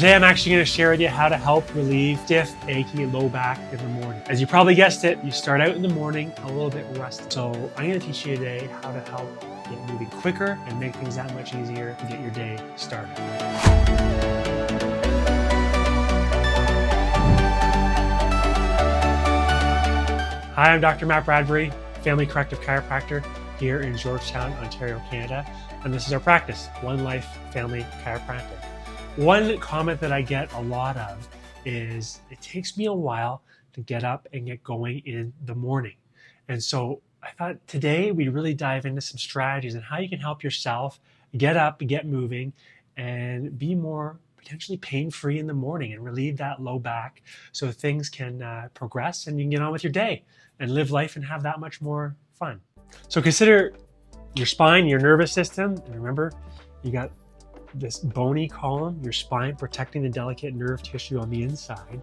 Today I'm actually going to share with you how to help relieve stiff, achy, low back in the morning. As you probably guessed it, you start out in the morning a little bit rusty. So I'm going to teach you today how to help get moving quicker and make things that much easier to get your day started. Hi, I'm Dr. Matt Bradbury, family corrective chiropractor here in Georgetown, Ontario, Canada. And this is our practice, One Life Family Chiropractic. One comment that I get a lot of is it takes me a while to get up and get going in the morning. And so I thought today we'd really dive into some strategies and how you can help yourself get up and get moving and be more potentially pain-free in the morning and relieve that low back so things can progress and you can get on with your day and live life and have that much more fun. So consider your spine, your nervous system, and remember, you got this bony column, your spine protecting the delicate nerve tissue on the inside,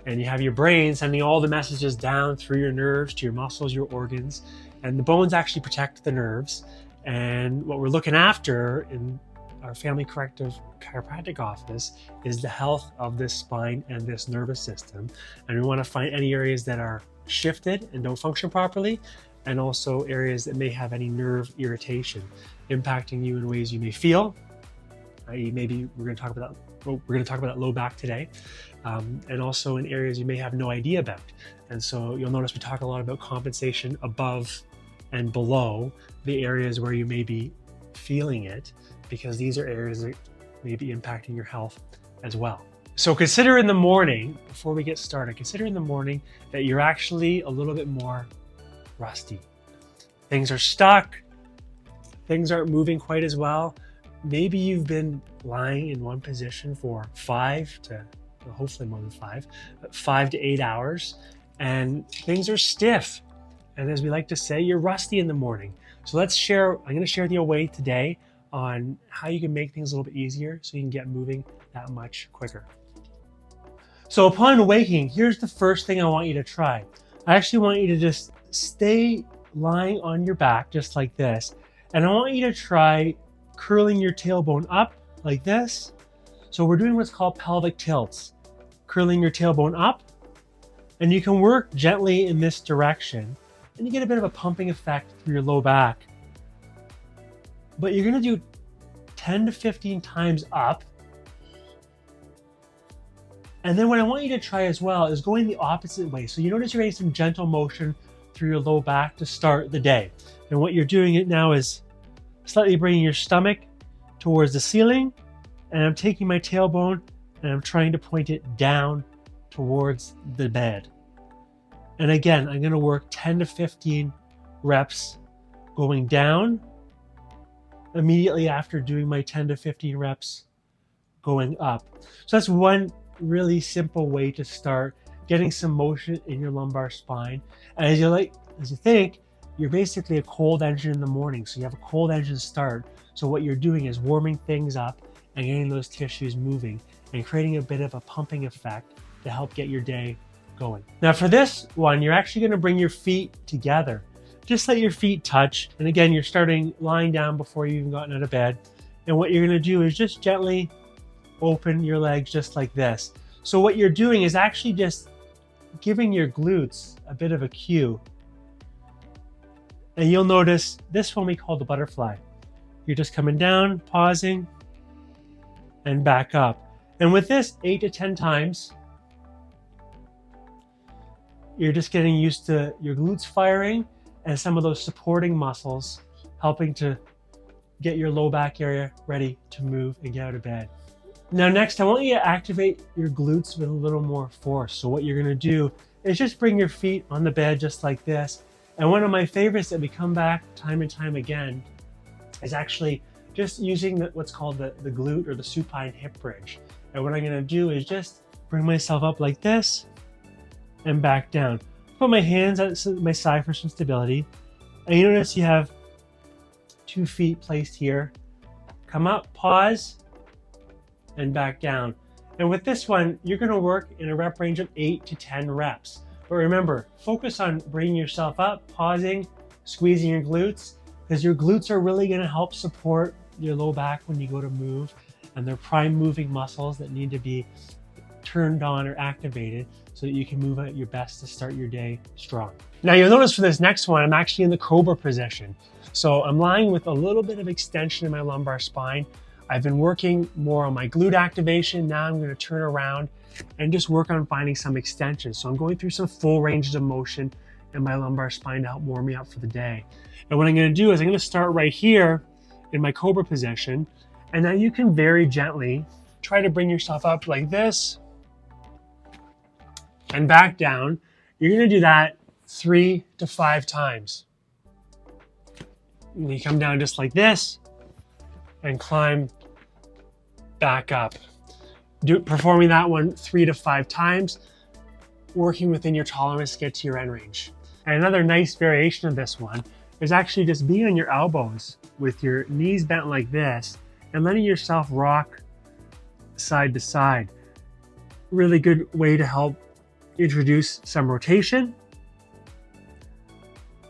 and you have your brain sending all the messages down through your nerves to your muscles, your organs, and the bones actually protect the nerves. And what we're looking after in our family corrective chiropractic office is the health of this spine and this nervous system, and we want to find any areas that are shifted and don't function properly, and also areas that may have any nerve irritation impacting you in ways you may feel. Maybe we're going to talk about low back today, and also in areas you may have no idea about. And so you'll notice we talk a lot about compensation above and below the areas where you may be feeling it, because these are areas that may be impacting your health as well. So consider in the morning, before we get started, consider in the morning that you're actually a little bit more rusty. Things are stuck. Things aren't moving quite as well. Maybe you've been lying in one position for 5 to 8 hours, and things are stiff. And as we like to say, you're rusty in the morning. So I'm going to share with you a way today on how you can make things a little bit easier so you can get moving that much quicker. So upon waking, here's the first thing I want you to try. I actually want you to just stay lying on your back just like this. And I want you to try curling your tailbone up like this. So we're doing what's called pelvic tilts. Curling your tailbone up, and you can work gently in this direction, and you get a bit of a pumping effect through your low back. But you're going to do 10 to 15 times up. And then what I want you to try as well is going the opposite way. So you notice you're getting some gentle motion through your low back to start the day. And what you're doing it now is slightly bringing your stomach towards the ceiling, and I'm taking my tailbone and I'm trying to point it down towards the bed. And again, I'm going to work 10 to 15 reps going down. Immediately after doing my 10 to 15 reps going up. So that's one really simple way to start getting some motion in your lumbar spine. And as you think, you're basically a cold engine in the morning. So you have a cold engine start. So what you're doing is warming things up and getting those tissues moving and creating a bit of a pumping effect to help get your day going. Now for this one, you're actually going to bring your feet together. Just let your feet touch. And again, you're starting lying down before you've even gotten out of bed. And what you're going to do is just gently open your legs just like this. So what you're doing is actually just giving your glutes a bit of a cue. And you'll notice this one we call the butterfly. You're just coming down, pausing, and back up. And with this 8 to 10 times, you're just getting used to your glutes firing and some of those supporting muscles helping to get your low back area ready to move and get out of bed. Now next, I want you to activate your glutes with a little more force. So what you're going to do is just bring your feet on the bed just like this. And one of my favorites that we come back time and time again is actually just using what's called the glute or the supine hip bridge. And what I'm going to do is just bring myself up like this and back down. Put my hands at my side for some stability. And you notice you have 2 feet placed here. Come up, pause, and back down. And with this one, you're going to work in a rep range of 8 to 10 reps. But remember, focus on bringing yourself up, pausing, squeezing your glutes, because your glutes are really going to help support your low back when you go to move. and they're prime moving muscles that need to be turned on or activated so that you can move at your best to start your day strong. Now you'll notice for this next one, I'm actually in the Cobra position. So I'm lying with a little bit of extension in my lumbar spine. I've been working more on my glute activation. Now I'm going to turn around and just work on finding some extension. So I'm going through some full ranges of motion in my lumbar spine to help warm me up for the day. And what I'm going to do is I'm going to start right here in my Cobra position. And now you can very gently try to bring yourself up like this and back down. You're going to do that 3 to 5 times. And you come down just like this and climb back up. Performing that one 3 to 5 times, working within your tolerance to get to your end range. And another nice variation of this one is actually just being on your elbows with your knees bent like this and letting yourself rock side to side. Really good way to help introduce some rotation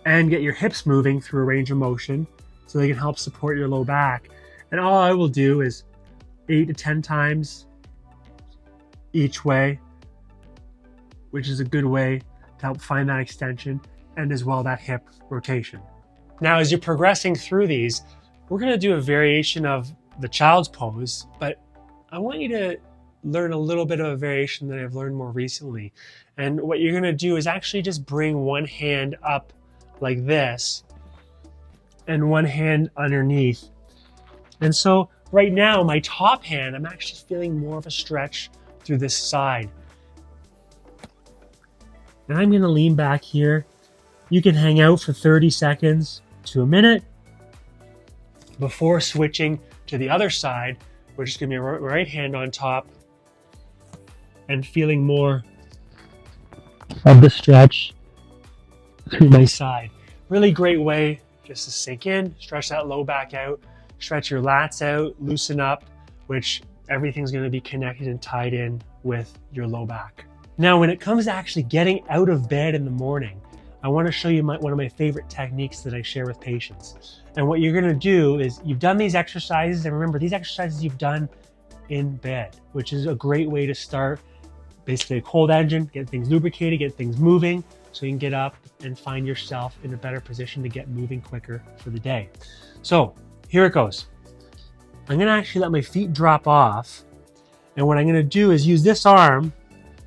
and get your hips moving through a range of motion so they can help support your low back. And all I will do is 8 to 10 times each way, which is a good way to help find that extension and as well that hip rotation. Now, as you're progressing through these, we're going to do a variation of the child's pose, but I want you to learn a little bit of a variation that I've learned more recently. And what you're going to do is actually just bring one hand up like this and one hand underneath. And so right now, my top hand, I'm actually feeling more of a stretch through this side. And I'm going to lean back here. You can hang out for 30 seconds to a minute before switching to the other side, which is going to be my right hand on top and feeling more of the stretch through my side. Really great way just to sink in, stretch that low back out, stretch your lats out, loosen up, which everything's going to be connected and tied in with your low back. Now, when it comes to actually getting out of bed in the morning, I want to show you one of my favorite techniques that I share with patients. And what you're going to do is you've done these exercises, and remember, these exercises you've done in bed, which is a great way to start basically a cold engine, get things lubricated, get things moving, so you can get up and find yourself in a better position to get moving quicker for the day. So here it goes. I'm going to actually let my feet drop off. And what I'm going to do is use this arm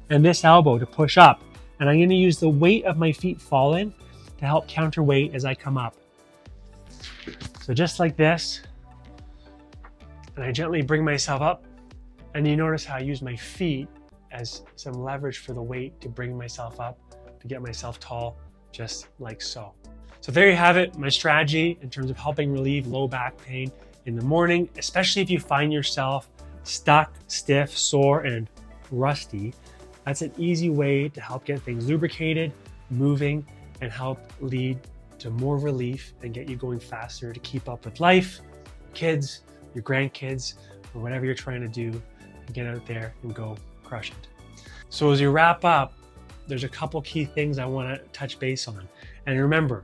and this elbow to push up. And I'm going to use the weight of my feet falling to help counterweight as I come up. So just like this. And I gently bring myself up. And you notice how I use my feet as some leverage for the weight to bring myself up, to get myself tall, just like so. So there you have it, my strategy in terms of helping relieve low back pain in the morning, especially if you find yourself stuck, stiff, sore, and rusty. That's an easy way to help get things lubricated, moving, and help lead to more relief and get you going faster to keep up with life, kids, your grandkids, or whatever you're trying to do, and get out there and go crush it. So as you wrap up, there's a couple key things I want to touch base on. And remember,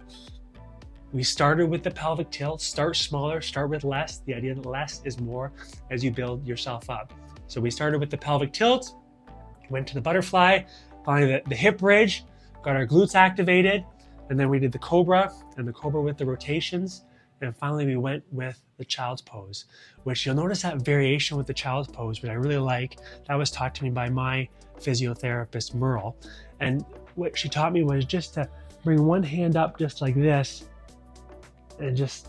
we started with the pelvic tilt. Start smaller, start with less. The idea that less is more as you build yourself up. So we started with the pelvic tilt, went to the butterfly, finally the hip bridge, got our glutes activated, and then we did the Cobra and the Cobra with the rotations. And finally we went with the child's pose, which you'll notice that variation with the child's pose, which I really like. That was taught to me by my physiotherapist, Merle. And what she taught me was just to bring one hand up just like this and just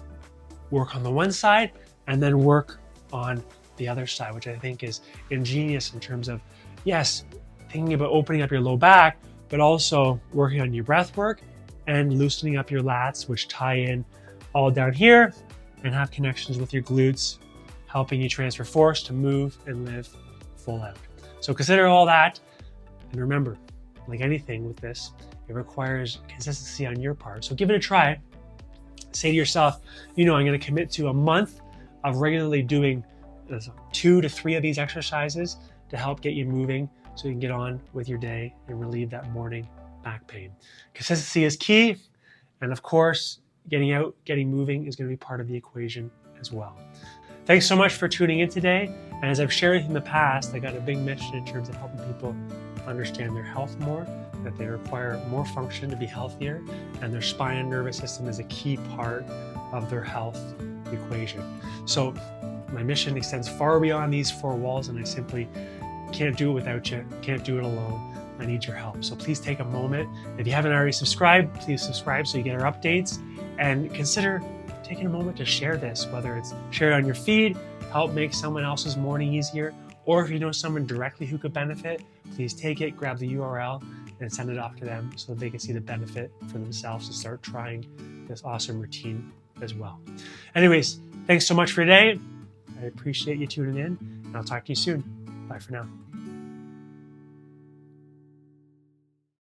work on the one side and then work on the other side, which I think is ingenious in terms of, yes, thinking about opening up your low back, but also working on your breath work and loosening up your lats, which tie in all down here and have connections with your glutes, helping you transfer force to move and live full out. So consider all that. And remember, like anything with this, it requires consistency on your part. So give it a try. Say to yourself, I'm going to commit to a month of regularly doing 2 to 3 of these exercises to help get you moving so you can get on with your day and relieve that morning back pain. Consistency is key. And of course, getting out, getting moving is going to be part of the equation as well. Thanks so much for tuning in today. And as I've shared in the past, I got a big mission in terms of helping people understand their health more, that they require more function to be healthier, and their spine and nervous system is a key part of their health equation. So my mission extends far beyond these four walls, and I simply can't do it without you, can't do it alone. I need your help. So please take a moment. If you haven't already subscribed, please subscribe so you get our updates, and consider taking a moment to share this, whether it's share it on your feed, help make someone else's morning easier, or if you know someone directly who could benefit, please take it, grab the URL, and send it off to them so that they can see the benefit for themselves to start trying this awesome routine as well. Anyways, thanks so much for today. I appreciate you tuning in, and I'll talk to you soon. Bye for now.